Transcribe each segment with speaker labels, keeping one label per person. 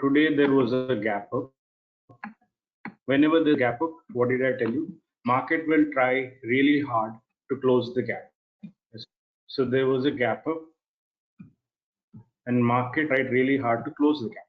Speaker 1: Today there was a gap up. Whenever there's a gap up, what did I tell you? Market will try really hard to close the gap. So there was a gap up and market tried really hard to close the gap.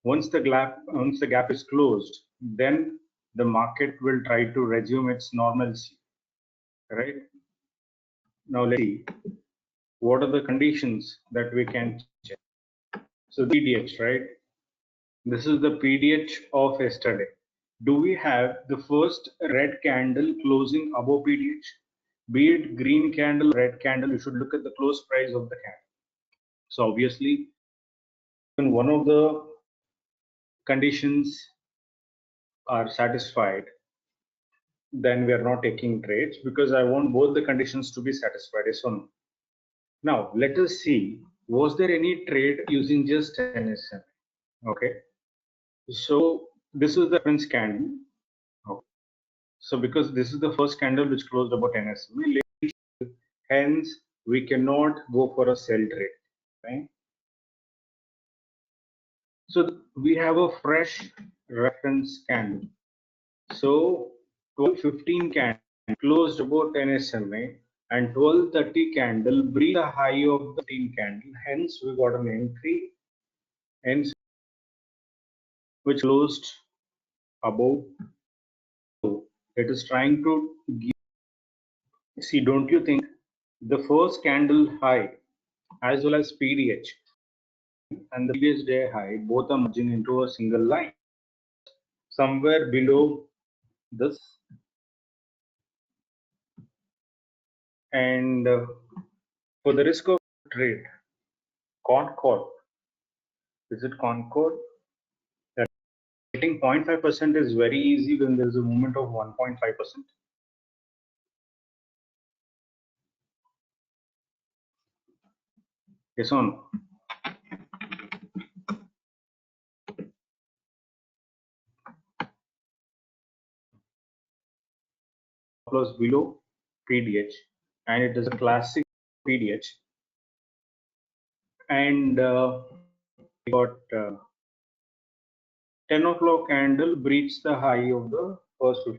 Speaker 1: Once the gap is closed, then the market will try to resume its normalcy, right? Now let's see what are the conditions that we can check. So the PDH, right? This is the PDH of yesterday. Do we have the first red candle closing above PDH? Be it green candle, red candle, you should look at the close price of the candle. So obviously, when one of the conditions are satisfied, then we are not taking trades because I want both the conditions to be satisfied. Yes or no? Now let us see, was there any trade using just NSM? Okay, so this is the reference candle. Okay. So because this is the first candle which closed about NSM, hence we cannot go for a sell trade. Right? So we have a fresh reference candle. So 12:15 candle closed about 10 SMA and 12:30 candle breached the high of the 15 candle. Hence, we got an entry, hence which closed above. It is trying to give. See, don't you think the first candle high as well as PDH and the previous day high both are merging into a single line somewhere below this, and for the risk of trade, Concord, is it Concord? Getting 0.5% is very easy when there's a movement of 1.5%. Yes or no? Plus below PDH, and it is a classic PDH, and got 10 o'clock candle breached the high of the first 50.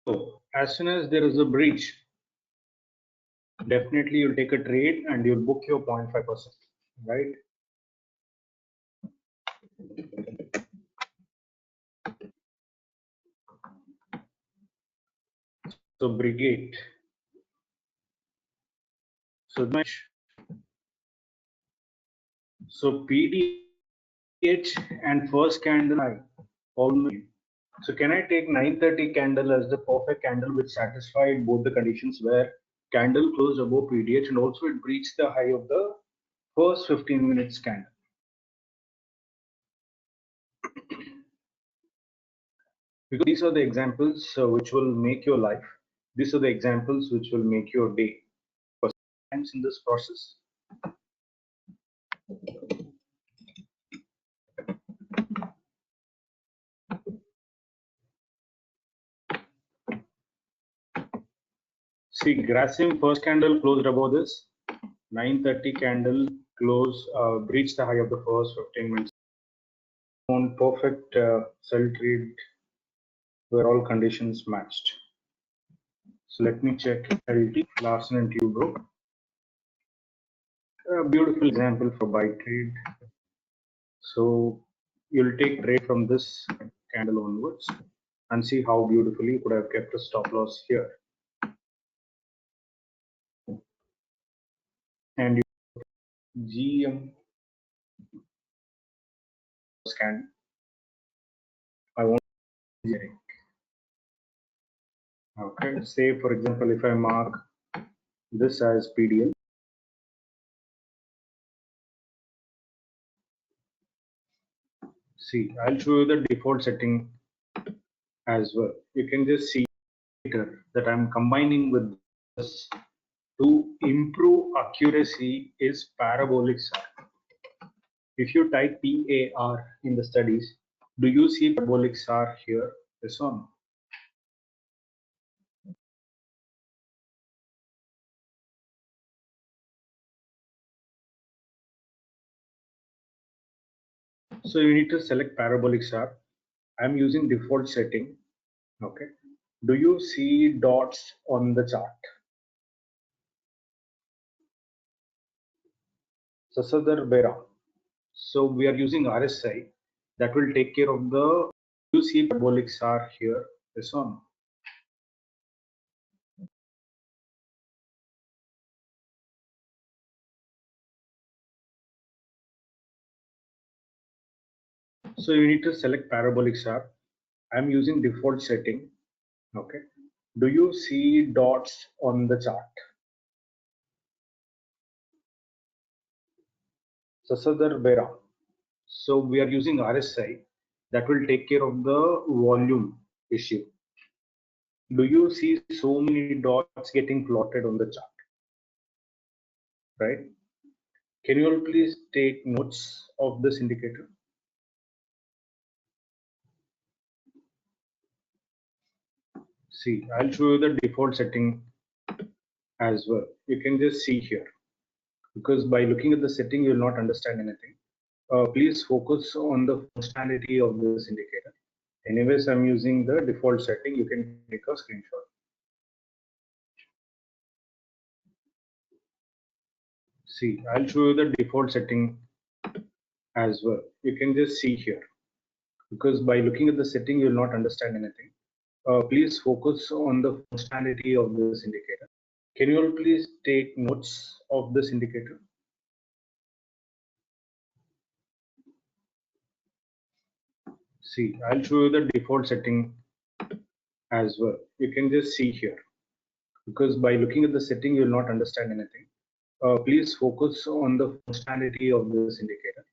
Speaker 1: So as soon as there is a breach, definitely you'll take a trade and you'll book your 0.5%, right? So Brigade. So much. So PDH and first candle high. So can I take 9:30 candle as the perfect candle which satisfied both the conditions where candle closed above PDH and also it breached the high of the first 15 minutes candle? Because these are the examples which will make your life. These are the examples which will make your day. For times in this process, see Grasim first candle closed above this, 9:30 candle close breached the high of the first 15 minutes. On perfect sell trade where all conditions matched. So let me check LT, Larsen and Toubro. A beautiful example for buy trade. So you'll take trade from this candle onwards and see how beautifully you could have kept a stop loss here. And GM scan. I want okay. Say for example, if I mark this as PDL, see, I'll show you the default setting as well. You can just see later that I'm combining with this to improve accuracy is parabolic SAR. If you type PAR in the studies, do you see parabolic SAR here? Yes or no? So you need to select parabolic SAR. I'm using default setting. Okay. Do you see dots on the chart? Sasadar Bera. So we are using RSI that will take care of the. You see parabolic SAR here. This one. So you need to select parabolic SAR. I'm using default setting. Okay. Do you see dots on the chart? Sasadar Bera. So we are using RSI that will take care of the volume issue. Do you see so many dots getting plotted on the chart? Right? Can you all please take notes of this indicator? See, I'll show you the default setting as well. You can just see here because by looking at the setting, you will not understand anything. Please focus on the functionality of this indicator. Anyways, I'm using the default setting. You can take a screenshot. See, I'll show you the default setting as well. You can just see here because by looking at the setting, you will not understand anything. Please focus on the functionality of this indicator. Can you all please take notes of this indicator? See, I'll show you the default setting as well. You can just see here because by looking at the setting, you will not understand anything. Please focus on the functionality of this indicator.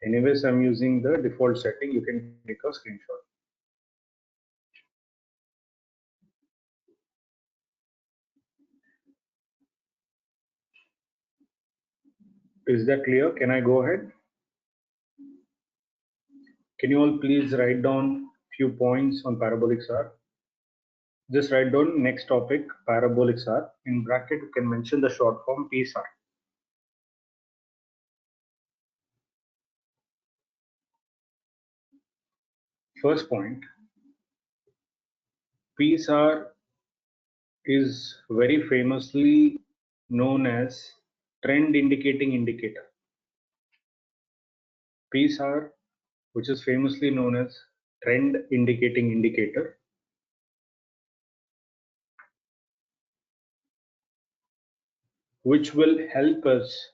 Speaker 1: Anyways, I'm using the default setting. You can take a screenshot. Is that clear? Can I go ahead? Can you all please write down few points on parabolic SAR? Just write down next topic, parabolic SAR. In bracket, you can mention the short form PSAR. First point, PSAR is very famously known as trend indicating indicator. PSAR, which is famously known as trend indicating indicator, which will help us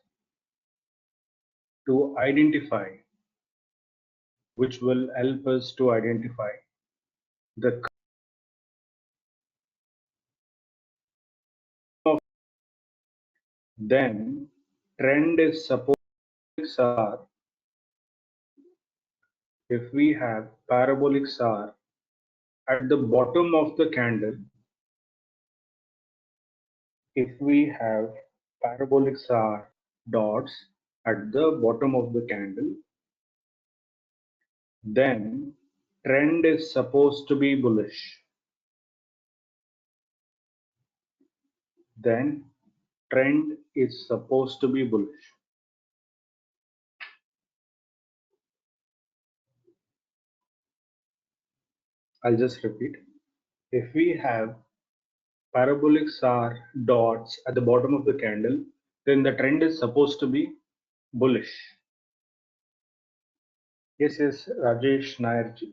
Speaker 1: to identify the then trend is supposed SAR. If we have parabolic SAR at the bottom of the candle, if we have parabolic SAR dots at the bottom of the candle, then trend is supposed to be bullish. Then trend is supposed to be bullish. I'll just repeat. If we have parabolic SAR dots at the bottom of the candle, then the trend is supposed to be bullish. Yes, Rajesh Nairji.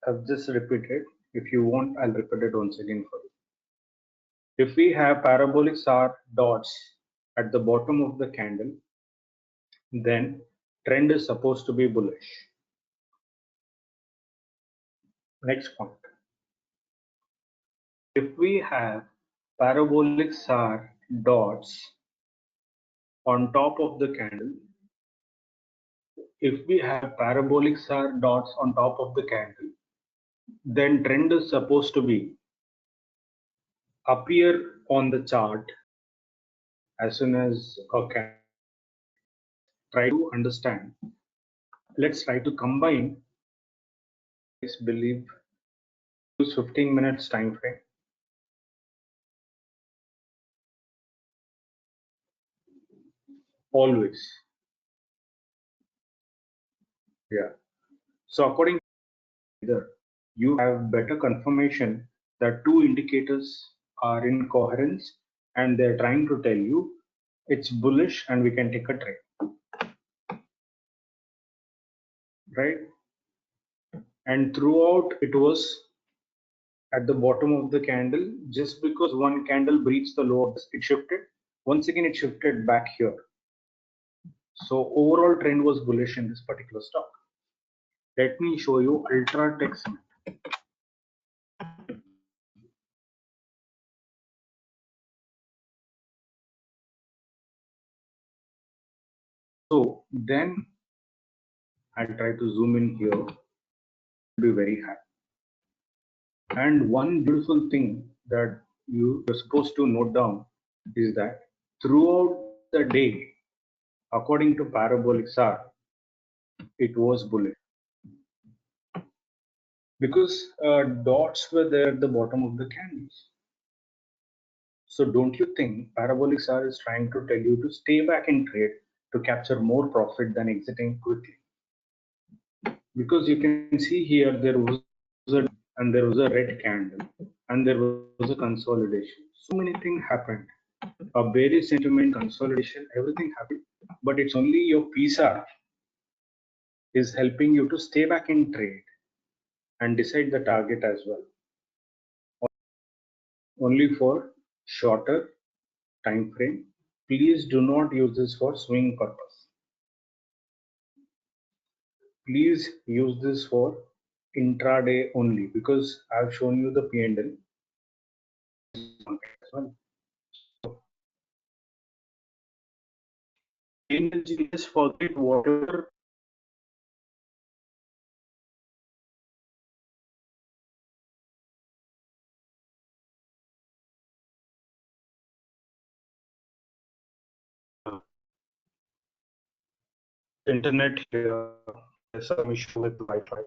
Speaker 1: I've just repeated. If you want, I'll repeat it once again for you. If we have parabolic SAR dots at the bottom of the candle, then trend is supposed to be bullish. Next point. If we have parabolic SAR dots on top of the candle, if we have parabolic SAR dots on top of the candle, then trend is supposed to be appear on the chart as soon as a candle. Try to understand. Let's try to combine. I believe use 15 minutes time frame. Always. Yeah. So according to either, you have better confirmation that two indicators are in coherence and they're trying to tell you it's bullish and we can take a trade, right? And throughout it was at the bottom of the candle. Just because one candle breached the low of this, it shifted. Once again, it shifted back here. So overall trend was bullish in this particular stock. Let me show you Ultratech Cement. So then I'll try to zoom in here. Be very high. And one beautiful thing that you're supposed to note down is that throughout the day, according to Parabolic SAR, it was bullish because dots were there at the bottom of the candles. So don't you think Parabolic SAR is trying to tell you to stay back in trade to capture more profit than exiting quickly? Because you can see here there was a and there was a red candle and there was a consolidation. So many things happened. A bearish sentiment, consolidation, everything happened. But it's only your PSAR is helping you to stay back in trade and decide the target as well. Only for shorter time frame. Please do not use this for swing purpose. Please use this for intraday only because I've shown you the P&L as well. Just forget whatever internet here. There's some issue with Wi-Fi.